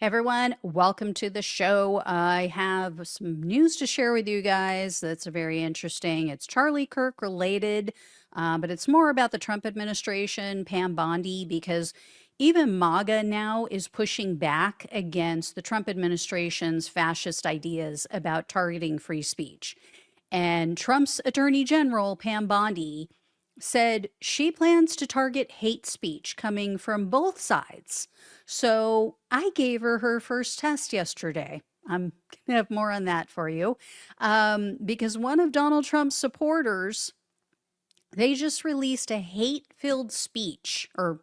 Hey everyone, welcome to the show. I have some news to share with you guys that's very interesting. It's Charlie Kirk related, but it's more about the Trump administration, Pam Bondi, because even MAGA now is pushing back against the Trump administration's fascist ideas about targeting free speech. And Trump's Attorney General, Pam Bondi, said she plans to target hate speech coming from both sides. So I gave her first test yesterday. I'm going to have more on that for you. Because one of Donald Trump's supporters, they just released a hate-filled speech, or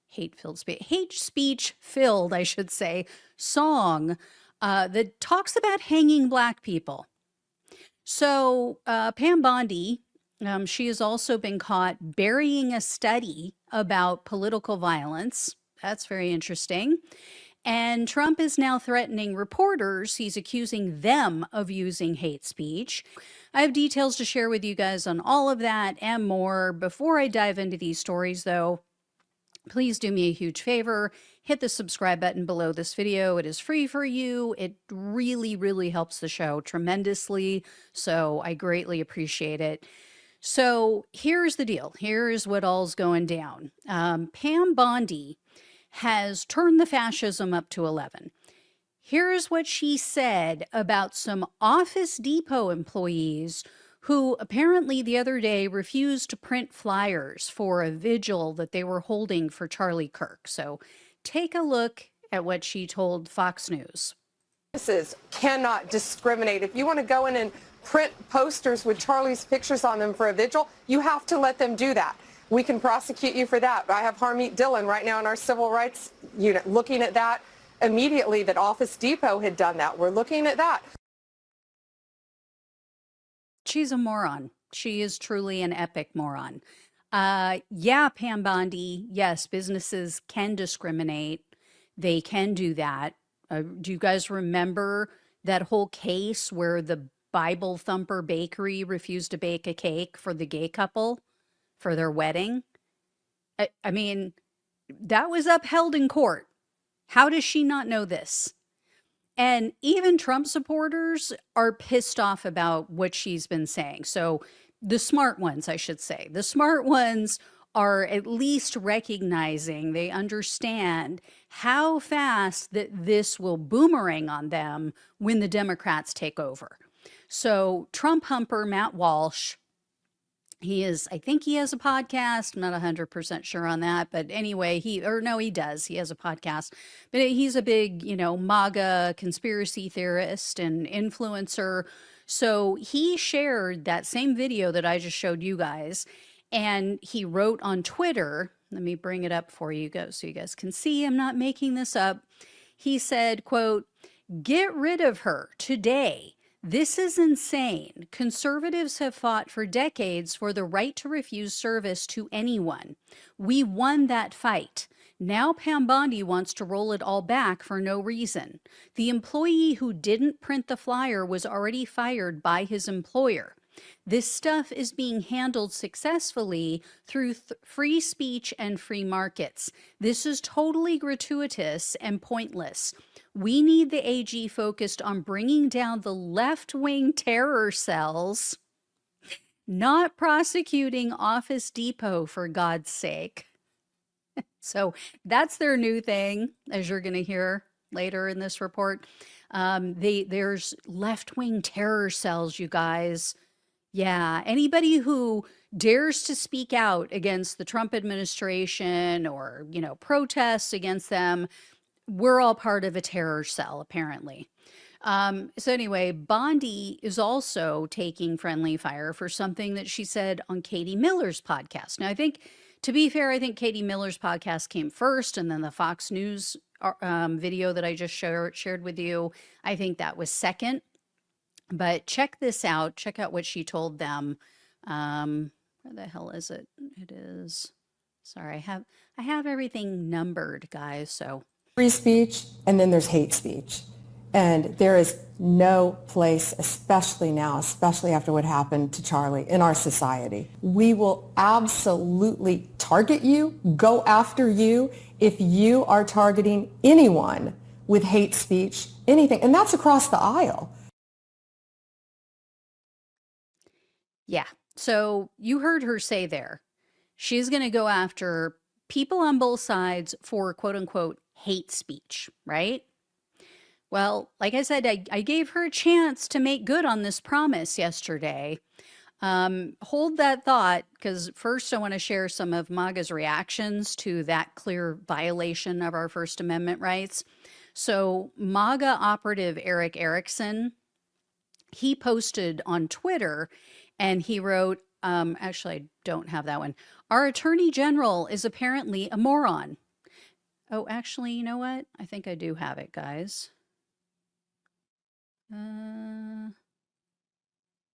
hate speech filled, I should say, song that talks about hanging Black people. So Pam Bondi, she has also been caught burying a study about political violence. That's very interesting. And Trump is now threatening reporters. He's accusing them of using hate speech. I have details to share with you guys on all of that and more. Before I dive into these stories, though, please do me a huge favor. Hit the subscribe button below this video. It is free for you. It really, really helps the show tremendously. So I greatly appreciate it. So here's the deal. Here's what all's going down. Pam Bondi has turned the fascism up to 11. Here's what she said about some Office Depot employees who apparently the other day refused to print flyers for a vigil that they were holding for Charlie Kirk. So take a look at what she told Fox News. Businesses cannot discriminate. If you want to go in and print posters with Charlie's pictures on them for a vigil, you have to let them do that. We can prosecute you for that. I have Harmeet Dillon right now in our civil rights unit looking at that immediately, that Office Depot had done that. We're looking at that. She's a moron. She is truly an epic moron. Yeah, Pam Bondi, yes, businesses can discriminate. They can do that. Do you guys remember that whole case where the Bible Thumper Bakery refused to bake a cake for the gay couple for their wedding? I mean, that was upheld in court. How does she not know this? And even Trump supporters are pissed off about what she's been saying. So the smart ones, I should say, the smart ones are at least recognizing, they understand how fast that this will boomerang on them when the Democrats take over. So Trump humper Matt Walsh, I think he has a podcast. I'm not 100% sure on that, but anyway, he does. He has a podcast, but he's a big, MAGA conspiracy theorist and influencer. So he shared that same video that I just showed you guys, and he wrote on Twitter, let me bring it up for you guys so you guys can see I'm not making this up. He said, quote, "Get rid of her today. This is insane. Conservatives have fought for decades for the right to refuse service to anyone. We won that fight. Now Pam Bondi wants to roll it all back for no reason. The employee who didn't print the flyer was already fired by his employer. This stuff is being handled successfully through free speech and free markets. This is totally gratuitous and pointless. We need the AG focused on bringing down the left-wing terror cells, not prosecuting Office Depot, for God's sake." So that's their new thing, as you're going to hear later in this report. There's left-wing terror cells, you guys. Yeah, anybody who dares to speak out against the Trump administration or, protests against them, we're all part of a terror cell, apparently. So anyway, Bondi is also taking friendly fire for something that she said on Katie Miller's podcast. Now, to be fair, I think Katie Miller's podcast came first, and then the Fox News video that I just shared with you, I think that was second. But check this out. Check out what she told them. Where the hell is it? It is, sorry, I have everything numbered, guys, so. Free speech, and then there's hate speech. And there is no place, especially now, especially after what happened to Charlie, in our society. We will absolutely target you, go after you, if you are targeting anyone with hate speech, anything. And that's across the aisle. Yeah. So you heard her say there, she's going to go after people on both sides for quote unquote hate speech, right? Well, like I said, I gave her a chance to make good on this promise yesterday. Hold that thought, because first I want to share some of MAGA's reactions to that clear violation of our First Amendment rights. So MAGA operative Eric Erickson, he posted on Twitter and he wrote, actually, I don't have that one. Our attorney general is apparently a moron. Oh, actually, you know what? I think I do have it, guys.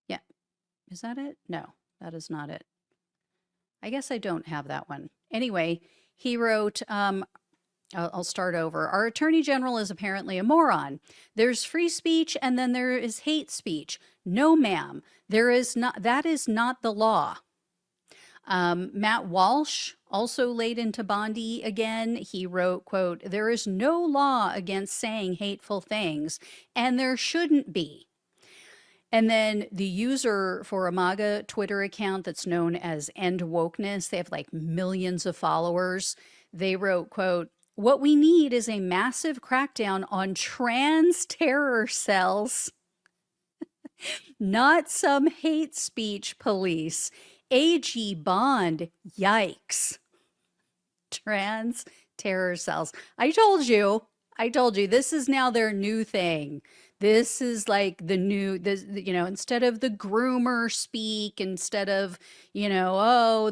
Yeah. Is that it? No, that is not it. I guess I don't have that one. Anyway, he wrote, I'll start over. Our attorney general is apparently a moron. There's free speech and then there is hate speech. No, ma'am, there is not. That is not the law. Matt Walsh also laid into Bondi again. He wrote, quote, there is no law against saying hateful things, and there shouldn't be. And then the user for a MAGA Twitter account that's known as End Wokeness, they have like millions of followers. They wrote, quote, what we need is a massive crackdown on trans terror cells, not some hate speech police. AG Bond, yikes. Trans terror cells. I told you, this is now their new thing. This is like the new, this, you know, instead of the groomer speak, instead of, you know, oh,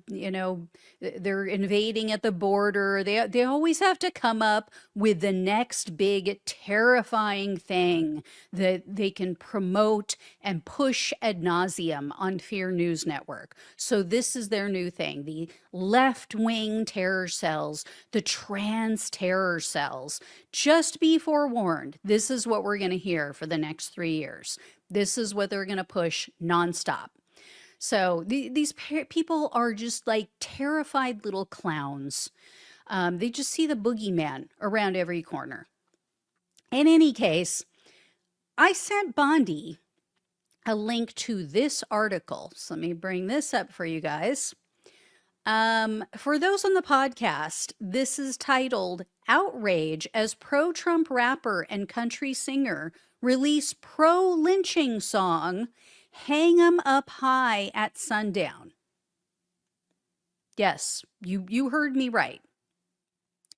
you know, they're invading at the border. They always have to come up with the next big terrifying thing that they can promote and push ad nauseum on Fear News Network. So this is their new thing, the left-wing terror cells, the trans terror cells. Just be forewarned, this is what we're going to hear for the next 3 years. This is what they're going to push nonstop. So these people are just like terrified little clowns. They just see the boogeyman around every corner. In any case, I sent Bondi a link to this article. So let me bring this up for you guys. For those on the podcast, this is titled Outrage as Pro-Trump Rapper and Country Singer Release Pro-Lynching Song Hang 'em Up High at Sundown. Yes, you heard me right.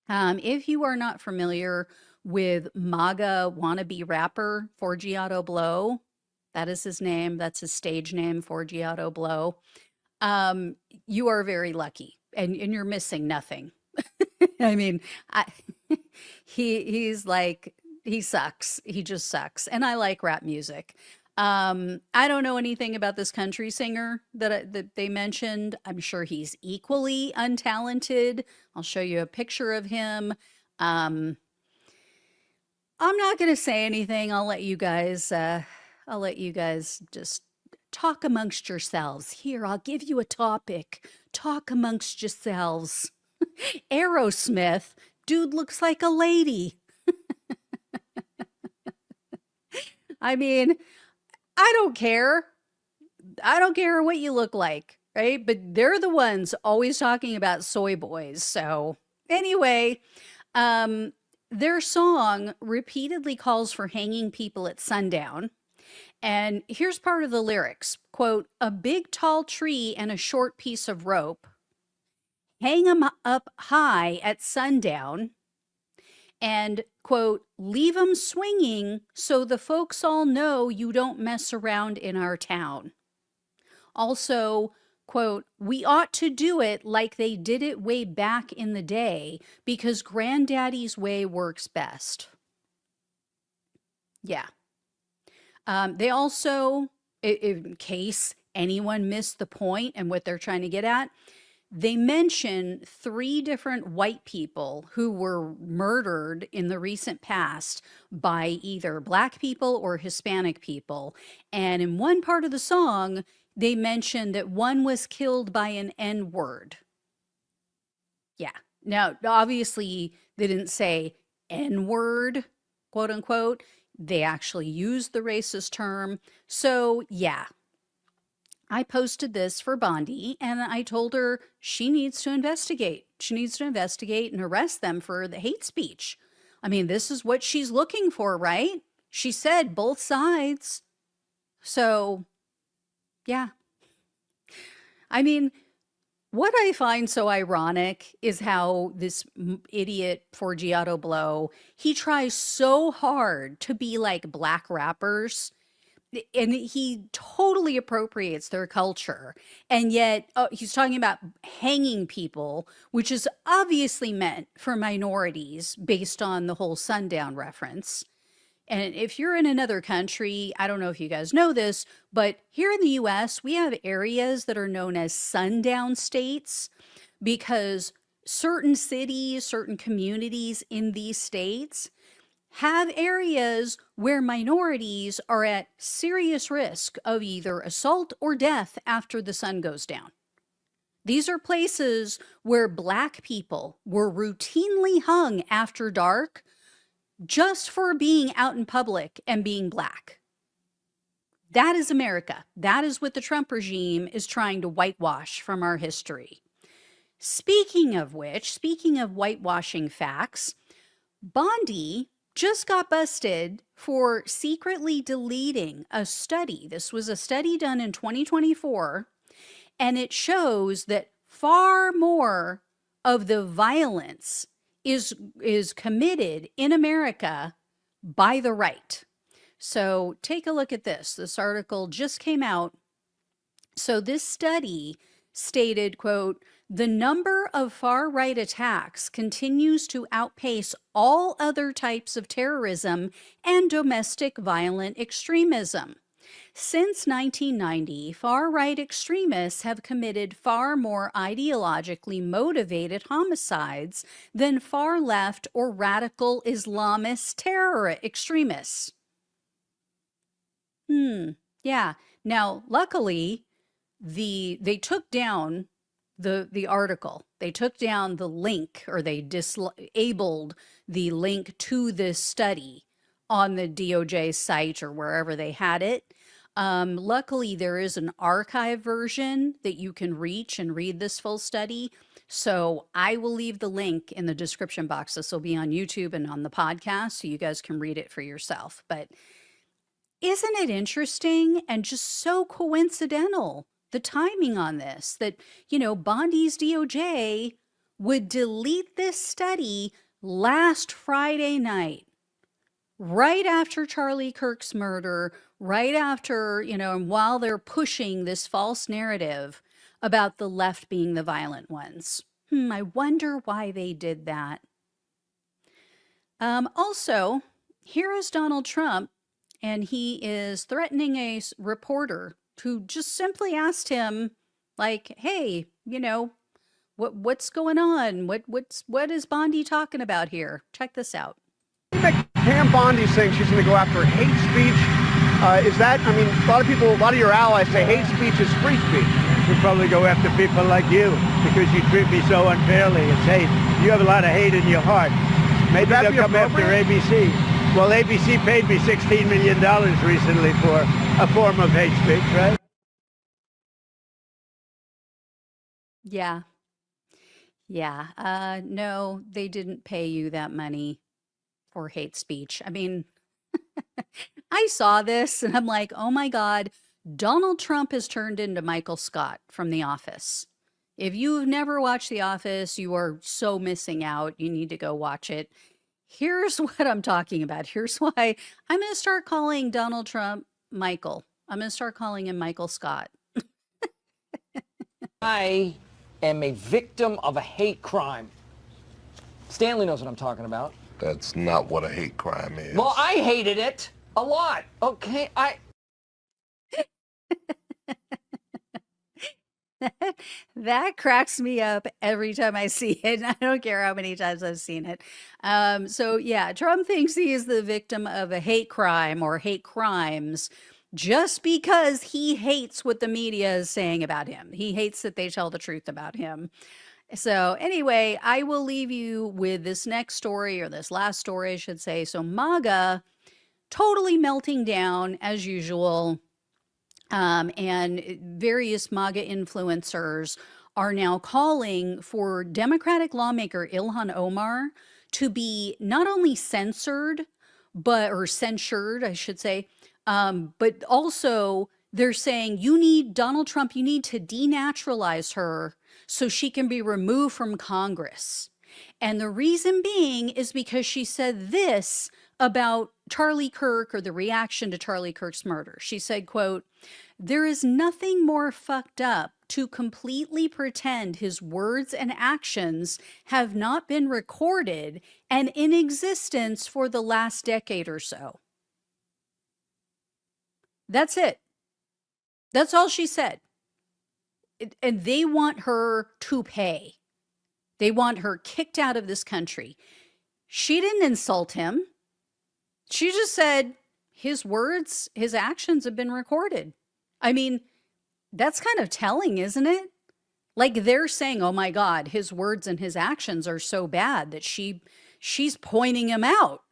If you are not familiar with MAGA wannabe rapper Forgiato Blow, that is his name, that's his stage name, Forgiato Blow, you are very lucky and you're missing nothing. I mean, he's like, he sucks. He just sucks. And I like rap music. I don't know anything about this country singer that they mentioned. I'm sure he's equally untalented. I'll show you a picture of him. I'm not going to say anything. I'll let you guys just talk amongst yourselves. Here, I'll give you a topic. Talk amongst yourselves. Aerosmith, dude looks like a lady. I mean, I don't care. I don't care what you look like, right? But they're the ones always talking about soy boys. So anyway, their song repeatedly calls for hanging people at sundown. And here's part of the lyrics, quote, a big tall tree and a short piece of rope, hang 'em up high at sundown, and, quote, leave 'em swinging so the folks all know you don't mess around in our town. Also, quote, we ought to do it like they did it way back in the day because granddaddy's way works best. Yeah. They also, in case anyone missed the point and what they're trying to get at, they mention 3 different white people who were murdered in the recent past by either Black people or Hispanic people. And in one part of the song, they mentioned that one was killed by an N-word. Yeah. Now, obviously, they didn't say N-word, quote unquote. They actually use the racist term. So yeah, I posted this for Bondi and I told her she needs to investigate. She needs to investigate and arrest them for the hate speech. I mean, this is what she's looking for, right? She said both sides. So, yeah. I mean, what I find so ironic is how this idiot Forgiato Blow, he tries so hard to be like black rappers and he totally appropriates their culture. And yet he's talking about hanging people, which is obviously meant for minorities based on the whole sundown reference. And if you're in another country, I don't know if you guys know this, but here in the US, we have areas that are known as sundown states because certain cities, certain communities in these states have areas where minorities are at serious risk of either assault or death after the sun goes down. These are places where Black people were routinely hung after dark just for being out in public and being Black. That is America. That is what the Trump regime is trying to whitewash from our history. Speaking of which, speaking of whitewashing facts, Bondi just got busted for secretly deleting a study. This was a study done in 2024, and it shows that far more of the violence is committed in America by the right. So take a look at this. This article just came out. So this study stated, quote, "The number of far-right attacks continues to outpace all other types of terrorism and domestic violent extremism. Since 1990, far-right extremists have committed far more ideologically motivated homicides than far-left or radical Islamist terror extremists." Yeah. Now, luckily, they took down the article. They took down the link, or they disabled the link to this study on the DOJ site or wherever they had it. Luckily, there is an archive version that you can reach and read this full study. So I will leave the link in the description box. This will be on YouTube and on the podcast, so you guys can read it for yourself. But isn't it interesting and just so coincidental, the timing on this, that, you know, Bondi's DOJ would delete this study last Friday night, right after Charlie Kirk's murder, right after, you know, and while they're pushing this false narrative about the left being the violent ones. I wonder why they did that. Also, here is Donald Trump, and he is threatening a reporter who just simply asked him, like, "Hey, you know, what's going on? What is Bondi talking about here? Check this out." Pam Bondi saying she's going to go after hate speech. Is that, I mean, a lot of your allies say hate speech is free speech. We'll probably go after people like you because you treat me so unfairly. It's hate. You have a lot of hate in your heart. Maybe they'll come after ABC. Well, ABC paid me $16 million recently for a form of hate speech, right? Yeah. Yeah. No, they didn't pay you that money for hate speech. I mean, I saw this and I'm like, oh my God, Donald Trump has turned into Michael Scott from The Office. If you've never watched The Office, you are so missing out. You need to go watch it. Here's what I'm talking about. Here's why I'm going to start calling Donald Trump Michael. I'm going to start calling him Michael Scott. I am a victim of a hate crime. Stanley knows what I'm talking about. That's not what a hate crime is. Well, I hated it a lot. Okay, That cracks me up every time I see it. I don't care how many times I've seen it. So yeah, Trump thinks he is the victim of a hate crime or hate crimes just because he hates what the media is saying about him. He hates that they tell the truth about him. So anyway, I will leave you with this next story, or this last story, I should say. So MAGA totally melting down as usual. And various MAGA influencers are now calling for Democratic lawmaker Ilhan Omar to be not only censored, or censured, I should say, but also they're saying Donald Trump, you need to denaturalize her so she can be removed from Congress. And the reason being is because she said this about Charlie Kirk, or the reaction to Charlie Kirk's murder. She said, quote, "There is nothing more fucked up to completely pretend his words and actions have not been recorded and in existence for the last decade or so." That's it. That's all she said. And they want her to pay. They want her kicked out of this country. She didn't insult him. She just said his words, his actions have been recorded. I mean, that's kind of telling, isn't it? Like, they're saying, oh my God, his words and his actions are so bad that she's pointing him out.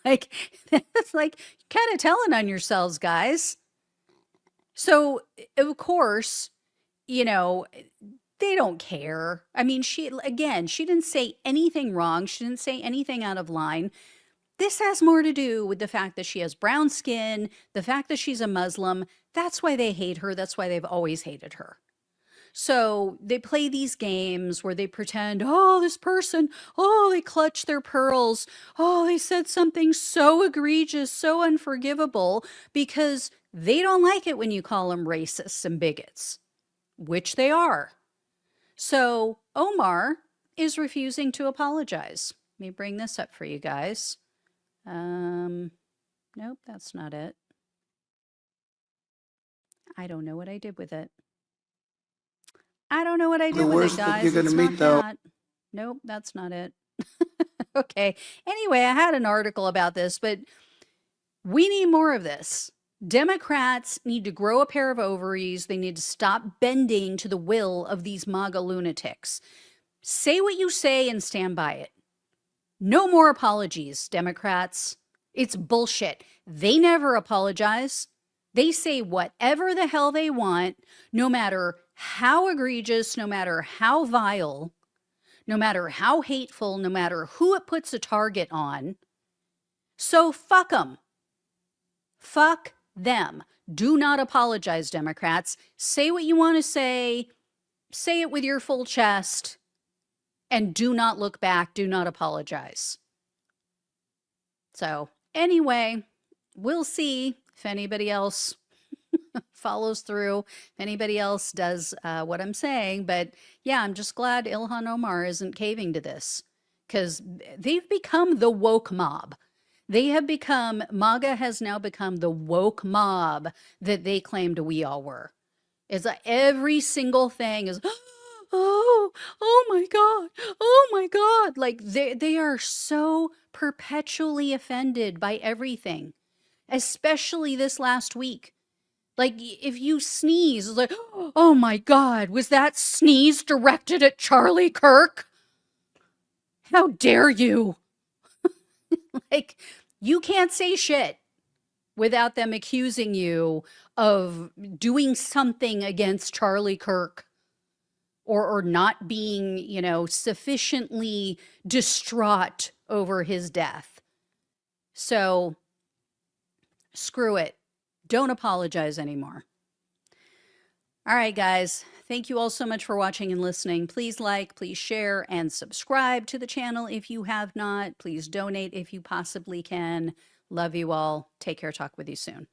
Like, that's like kind of telling on yourselves, guys. So, of course, they don't care. I mean, she didn't say anything wrong. She didn't say anything out of line. This has more to do with the fact that she has brown skin, the fact that she's a Muslim. That's why they hate her. That's why they've always hated her. So they play these games where they pretend, oh, this person, oh, they clutch their pearls. Oh, they said something so egregious, so unforgivable, because they don't like it when you call them racists and bigots, which they are. So Omar is refusing to apologize. Let me bring this up for you guys. Nope, that's not it. I don't know what I did with it. I don't know what I did with it, guys. You're gonna meet, though. Nope, that's not it. Okay. Anyway, I had an article about this, but we need more of this. Democrats need to grow a pair of ovaries. They need to stop bending to the will of these MAGA lunatics. Say what you say and stand by it. No more apologies, Democrats. It's bullshit. They never apologize. They say whatever the hell they want, no matter how egregious, no matter how vile, no matter how hateful, no matter who it puts a target on. So fuck them. Fuck them. Do not apologize, Democrats. Say what you want to say it with your full chest, and do not look back. Do not apologize. So anyway, we'll see if anybody else follows through, if anybody else does what I'm saying. But yeah, I'm just glad Ilhan Omar isn't caving to this, because they've become the woke mob. MAGA has now become the woke mob that they claimed we all were. It's like every single thing is, oh my God, oh my God. Like they are so perpetually offended by everything, especially this last week. Like, if you sneeze, it's like, oh my God, was that sneeze directed at Charlie Kirk? How dare you? Like, you can't say shit without them accusing you of doing something against Charlie Kirk, or not being, sufficiently distraught over his death. So, screw it. Don't apologize anymore. All right, guys. Thank you all so much for watching and listening. Please like, please share, and subscribe to the channel if you have not. Please donate if you possibly can. Love you all. Take care. Talk with you soon.